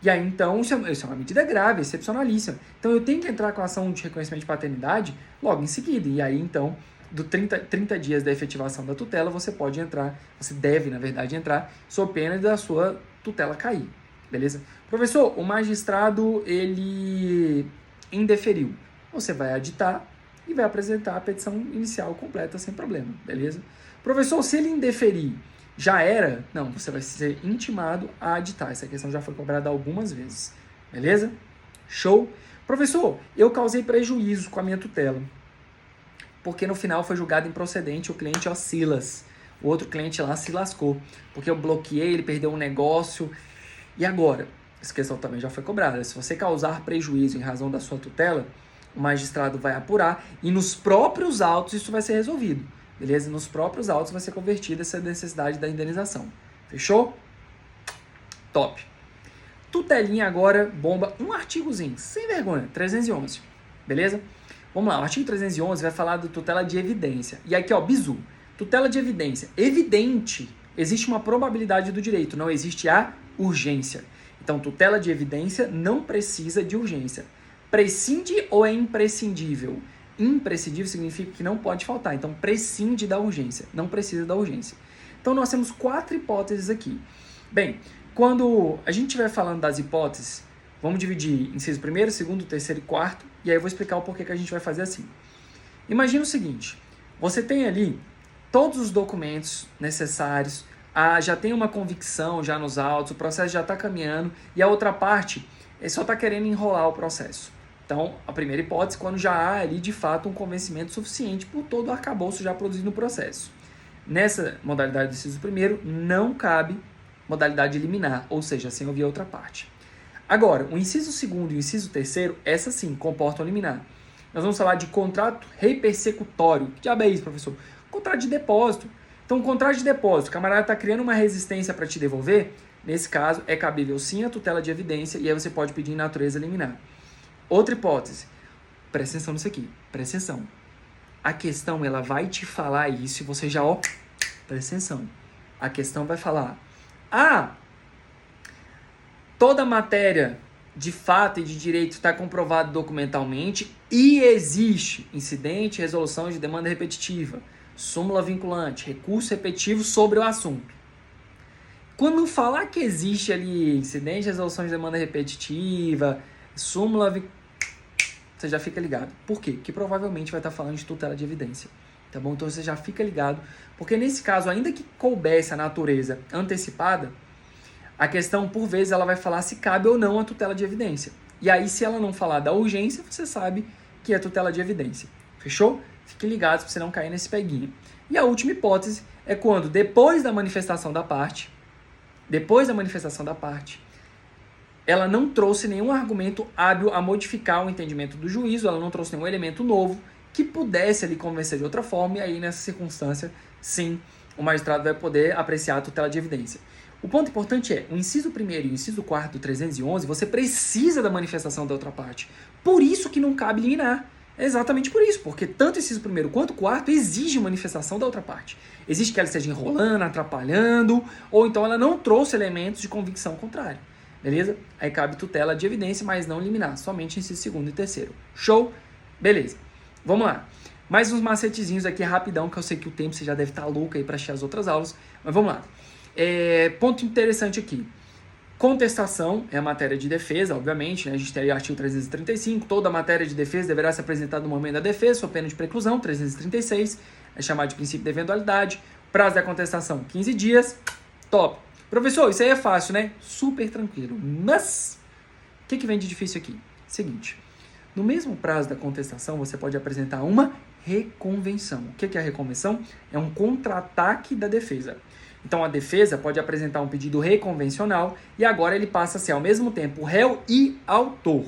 E aí, então, isso é uma medida grave, excepcionalíssima. Então, eu tenho que entrar com a ação de reconhecimento de paternidade logo em seguida. E aí, então, do 30 dias da efetivação da tutela, você pode entrar, você deve, na verdade, entrar, sob pena da sua tutela cair. Beleza? Professor, o magistrado, ele indeferiu. Você vai aditar e vai apresentar a petição inicial completa sem problema, beleza? Professor, se ele indeferir, já era? Não, você vai ser intimado a aditar. Essa questão já foi cobrada algumas vezes, beleza? Show? Professor, eu causei prejuízo com a minha tutela, porque no final foi julgado improcedente o cliente Silas. O outro cliente lá se lascou, porque eu bloqueei, ele perdeu um negócio. E agora? Essa questão também já foi cobrada. Se você causar prejuízo em razão da sua tutela, o magistrado vai apurar e nos próprios autos isso vai ser resolvido. Beleza? Nos próprios autos vai ser convertida essa necessidade da indenização. Fechou? Top. Tutelinha agora, bomba, um artigozinho, sem vergonha, 311. Beleza? Vamos lá, o artigo 311 vai falar da tutela de evidência. E aqui, ó, bizu. Tutela de evidência. Evidente. Existe uma probabilidade do direito, não existe a urgência. Então, tutela de evidência não precisa de urgência. Prescinde ou é imprescindível? imprescindível significa que não pode faltar. Então, prescinde da urgência. Não precisa da urgência. Então, nós temos 4 hipóteses aqui. Bem, quando a gente estiver falando das hipóteses, vamos dividir inciso 1º, 2º, 3º e 4º, e aí eu vou explicar o porquê que a gente vai fazer assim. Imagina o seguinte, você tem ali todos os documentos necessários, já tem uma convicção já nos autos, o processo já está caminhando, e a outra parte só está querendo enrolar o processo. Então, a primeira hipótese, quando já há ali de fato um convencimento suficiente por todo o arcabouço já produzido no processo. Nessa modalidade do inciso 1º, não cabe modalidade liminar, ou seja, sem ouvir a outra parte. Agora, o inciso 2º e o inciso 3º, essa sim, comportam liminar. Nós vamos falar de contrato repersecutório. Que diabo é isso, professor? Contrato de depósito. Então, contrato de depósito, o camarada está criando uma resistência para te devolver, nesse caso, é cabível sim a tutela de evidência e aí você pode pedir em natureza liminar. Outra hipótese, presta atenção nisso aqui, presta atenção. A questão, ela vai te falar isso e você já, presta atenção. A questão vai falar, toda matéria de fato e de direito está comprovado documentalmente e existe incidente, resolução de demanda repetitiva, súmula vinculante, recurso repetitivo sobre o assunto. Quando falar que existe ali incidente, resolução de demanda repetitiva, súmula vinculante, você já fica ligado. Por quê? Porque provavelmente vai estar falando de tutela de evidência. Tá bom? Então você já fica ligado, porque nesse caso, ainda que coubesse a natureza antecipada, a questão, por vezes, ela vai falar se cabe ou não a tutela de evidência. E aí, se ela não falar da urgência, você sabe que é tutela de evidência. Fechou? Fiquem ligados para você não cair nesse peguinho. E a última hipótese é quando, depois da manifestação da parte, ela não trouxe nenhum argumento hábil a modificar o entendimento do juízo, ela não trouxe nenhum elemento novo que pudesse ali convencer de outra forma, e aí, nessa circunstância, sim, o magistrado vai poder apreciar a tutela de evidência. O ponto importante é, o inciso 1º e o inciso 4º do 311, você precisa da manifestação da outra parte. Por isso que não cabe liminar. É exatamente por isso, porque tanto o inciso 1º quanto o 4º exige manifestação da outra parte. Exige que ela esteja enrolando, atrapalhando, ou então ela não trouxe elementos de convicção contrária. Beleza? Aí cabe tutela de evidência, mas não liminar, somente inciso 2º e 3º. Show? Beleza. Vamos lá. Mais uns macetezinhos aqui rapidão, que eu sei que o tempo você já deve estar louco aí para assistir as outras aulas, mas vamos lá. Ponto interessante aqui. Contestação é a matéria de defesa, obviamente, né? A gente tem aí o artigo 335, toda matéria de defesa deverá ser apresentada no momento da defesa, sob pena de preclusão, 336, é chamado de princípio de eventualidade. Prazo da contestação, 15 dias. Top. Professor, isso aí é fácil, né? Super tranquilo. Mas, o que vem de difícil aqui? Seguinte, no mesmo prazo da contestação, você pode apresentar uma reconvenção. O que é a reconvenção? É um contra-ataque da defesa. Então, a defesa pode apresentar um pedido reconvencional e agora ele passa a ser, ao mesmo tempo, réu e autor.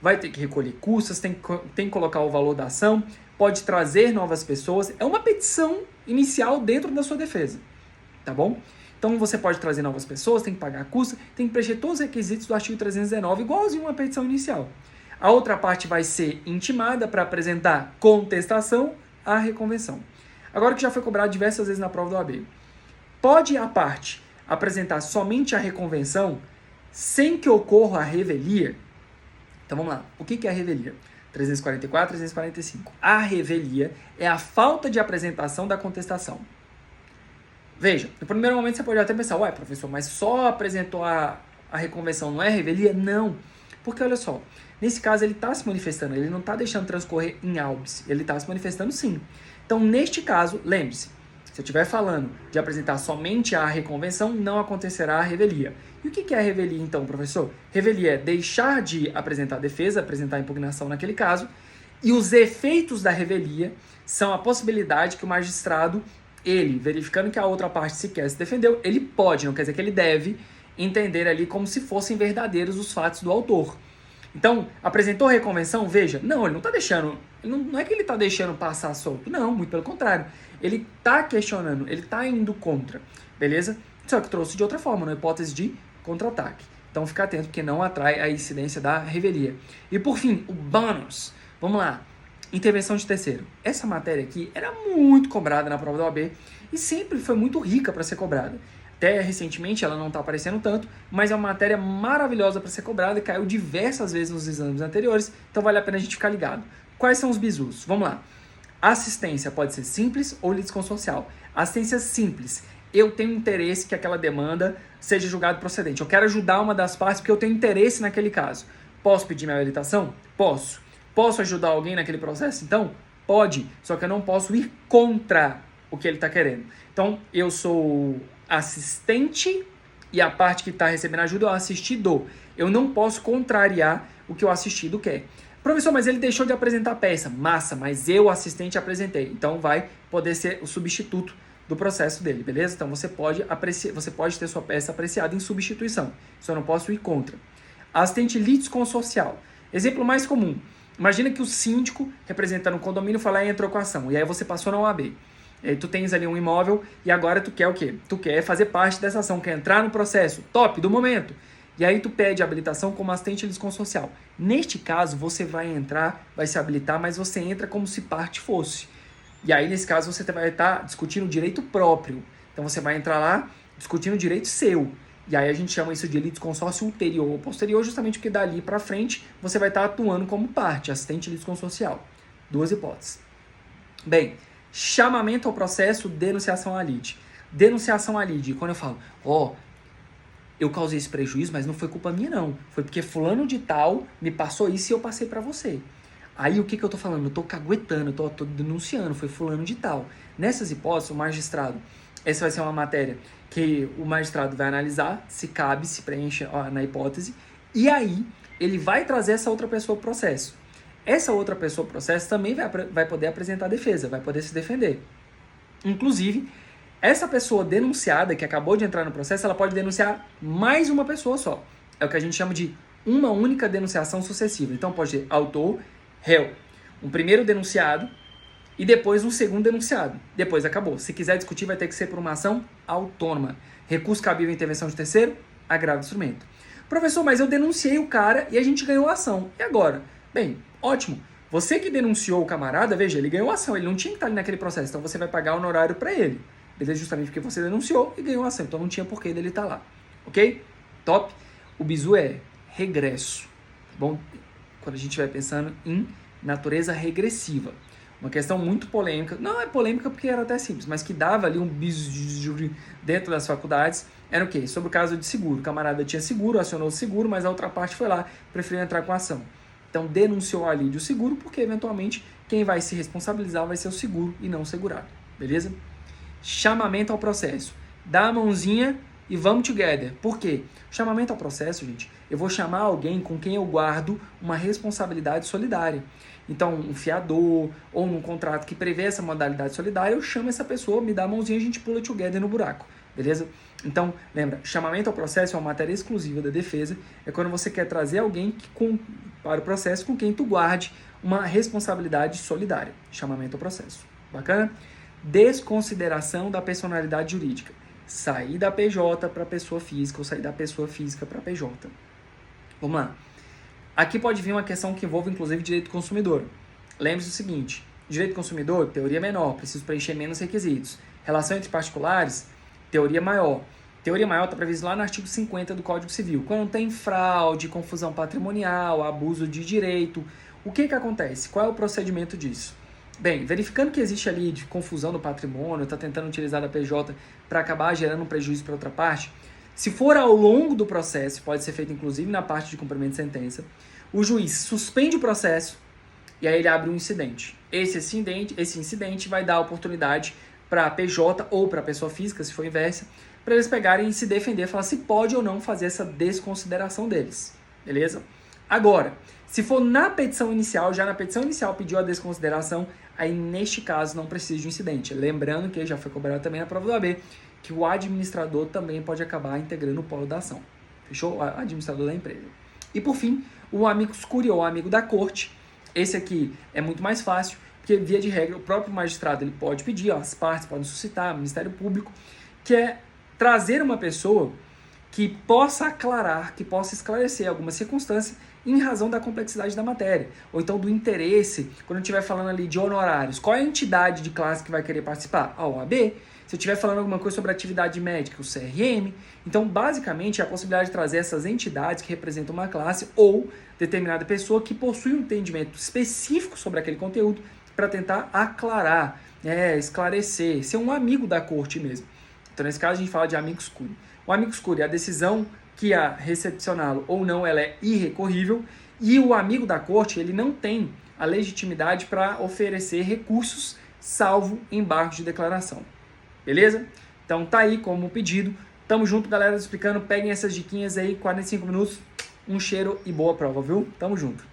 Vai ter que recolher custas, tem que colocar o valor da ação, pode trazer novas pessoas. É uma petição inicial dentro da sua defesa, tá bom? Então, você pode trazer novas pessoas, tem que pagar custas, tem que preencher todos os requisitos do artigo 319, igualzinho uma petição inicial. A outra parte vai ser intimada para apresentar contestação à reconvenção. Agora que já foi cobrado diversas vezes na prova do OAB. Pode a parte apresentar somente a reconvenção sem que ocorra a revelia? Então vamos lá. O que é a revelia? 344, 345. A revelia é a falta de apresentação da contestação. Veja, no primeiro momento você pode até pensar, ué, professor, mas só apresentou a reconvenção, não é revelia? Não. Porque olha só, nesse caso ele está se manifestando, ele não está deixando transcorrer em albis, ele está se manifestando sim. Então, neste caso, lembre-se, se eu estiver falando de apresentar somente a reconvenção, não acontecerá a revelia. E o que é a revelia então, professor? Revelia é deixar de apresentar a defesa, apresentar a impugnação naquele caso, e os efeitos da revelia são a possibilidade que o magistrado, ele, verificando que a outra parte sequer se defendeu, ele pode, não quer dizer que ele deve, entender ali como se fossem verdadeiros os fatos do autor. Então, apresentou a reconvenção, veja, não, ele não está deixando, não é que ele está deixando passar solto, não, muito pelo contrário. Ele está questionando, ele está indo contra, beleza? Só que trouxe de outra forma, na hipótese de contra-ataque. Então, fica atento, porque não atrai a incidência da revelia. E, por fim, o bônus. Vamos lá. Intervenção de terceiro. Essa matéria aqui era muito cobrada na prova da OAB e sempre foi muito rica para ser cobrada. Até recentemente ela não está aparecendo tanto, mas é uma matéria maravilhosa para ser cobrada e caiu diversas vezes nos exames anteriores, então vale a pena a gente ficar ligado. Quais são os bizus? Vamos lá. Assistência pode ser simples ou litisconsorcial. Assistência simples. Eu tenho interesse que aquela demanda seja julgada procedente. Eu quero ajudar uma das partes porque eu tenho interesse naquele caso. Posso pedir minha habilitação? Posso. Posso ajudar alguém naquele processo? Então, pode. Só que eu não posso ir contra o que ele está querendo. Então, eu sou assistente e a parte que está recebendo ajuda eu assistido. Eu não posso contrariar o que o assistido quer. Professor, mas ele deixou de apresentar a peça. Massa, mas eu, assistente, apresentei. Então vai poder ser o substituto do processo dele, beleza? Então você pode ter sua peça apreciada em substituição. Só não posso ir contra. Assistente litisconsorcial. Exemplo mais comum. Imagina que o síndico, representando o condomínio, foi lá e entrou com a ação. E aí você passou na OAB. E aí tu tens ali um imóvel e agora tu quer o quê? Tu quer fazer parte dessa ação, quer entrar no processo. Top, do momento. E aí tu pede habilitação como assistente litisconsorcial. Neste caso, você vai entrar, vai se habilitar, mas você entra como se parte fosse. E aí, nesse caso, você vai estar discutindo o direito próprio. Então, você vai entrar lá discutindo o direito seu. E aí, a gente chama isso de litisconsórcio ulterior ou posterior, justamente porque dali para frente, você vai estar atuando como parte, assistente litisconsorcial. Duas hipóteses. Bem, chamamento ao processo, denunciação à lide. Denunciação à lide. Quando eu falo, eu causei esse prejuízo, mas não foi culpa minha, não. Foi porque fulano de tal me passou isso e eu passei para você. Aí o que eu tô falando? Eu tô caguetando, eu tô denunciando, foi fulano de tal. Nessas hipóteses, o magistrado, essa vai ser uma matéria que o magistrado vai analisar se cabe, se preenche na hipótese, e aí ele vai trazer essa outra pessoa pro processo. Essa outra pessoa pro processo também vai poder apresentar defesa, vai poder se defender. Inclusive, essa pessoa denunciada, que acabou de entrar no processo, ela pode denunciar mais uma pessoa só. É o que a gente chama de uma única denunciação sucessiva. Então pode ter autor, réu, um primeiro denunciado e depois um segundo denunciado. Depois acabou. Se quiser discutir, vai ter que ser por uma ação autônoma. Recurso cabível à intervenção de terceiro, agravo de instrumento. Professor, mas eu denunciei o cara e a gente ganhou a ação. E agora? Bem, ótimo. Você que denunciou o camarada, veja, ele ganhou a ação, ele não tinha que estar ali naquele processo, então você vai pagar honorário para ele. Beleza? Justamente porque você denunciou e ganhou a ação, então não tinha porquê dele estar lá. Ok? Top? O bizu é regresso. Tá bom? Quando a gente vai pensando em natureza regressiva. Uma questão muito polêmica, não é polêmica porque era até simples, mas que dava ali um bizu dentro das faculdades, era o quê? Sobre o caso de seguro. O camarada tinha seguro, acionou o seguro, mas a outra parte foi lá, preferiu entrar com a ação. Então denunciou ali de o seguro, porque eventualmente quem vai se responsabilizar vai ser o seguro e não o segurado. Beleza? Chamamento ao processo. Dá a mãozinha e vamos together. Por quê? Chamamento ao processo, gente, eu vou chamar alguém com quem eu guardo uma responsabilidade solidária. Então, um fiador ou num contrato que prevê essa modalidade solidária, eu chamo essa pessoa, me dá a mãozinha e a gente pula together no buraco. Beleza? Então, lembra, chamamento ao processo é uma matéria exclusiva da defesa. É quando você quer trazer alguém para o processo com quem tu guarde uma responsabilidade solidária. Chamamento ao processo. Bacana? Desconsideração da personalidade jurídica. Sair da PJ para pessoa física ou sair da pessoa física para PJ. Vamos lá. Aqui pode vir uma questão que envolve, inclusive, direito do consumidor. Lembre-se o seguinte, direito do consumidor, teoria menor, preciso preencher menos requisitos. Relação entre particulares, teoria maior. Teoria maior está prevista lá no artigo 50 do Código Civil. Quando tem fraude, confusão patrimonial, abuso de direito, o que acontece? Qual é o procedimento disso? Bem, verificando que existe ali de confusão do patrimônio, está tentando utilizar a PJ para acabar gerando um prejuízo para outra parte, se for ao longo do processo, pode ser feito inclusive na parte de cumprimento de sentença, o juiz suspende o processo e aí ele abre um incidente. Esse incidente vai dar oportunidade para a PJ ou para a pessoa física, se for inversa, para eles pegarem e se defender, falar se pode ou não fazer essa desconsideração deles. Beleza? Agora, se for na petição inicial, já na petição inicial pediu a desconsideração, aí neste caso não precisa de um incidente. Lembrando que já foi cobrado também na prova do AB, que o administrador também pode acabar integrando o polo da ação. Fechou? O administrador da empresa. E por fim, o amicus curiae, o amigo da corte. Esse aqui é muito mais fácil, porque via de regra o próprio magistrado ele pode pedir, as partes podem suscitar, o Ministério Público, que é trazer uma pessoa que possa aclarar, que possa esclarecer alguma circunstância em razão da complexidade da matéria, ou então do interesse, quando eu estiver falando ali de honorários, qual é a entidade de classe que vai querer participar? A OAB. Se eu estiver falando alguma coisa sobre atividade médica, o CRM. Então, basicamente, é a possibilidade de trazer essas entidades que representam uma classe ou determinada pessoa que possui um entendimento específico sobre aquele conteúdo para tentar aclarar, esclarecer, ser um amigo da corte mesmo. Então, nesse caso, a gente fala de amicus curiae. O amicus curiae, a decisão que a recepcioná-lo ou não, ela é irrecorrível, e o amigo da corte, ele não tem a legitimidade para oferecer recursos, salvo embargo de declaração. Beleza? Então tá aí como pedido. Tamo junto, galera, explicando. Peguem essas diquinhas aí, 45 minutos. Um cheiro e boa prova, viu? Tamo junto.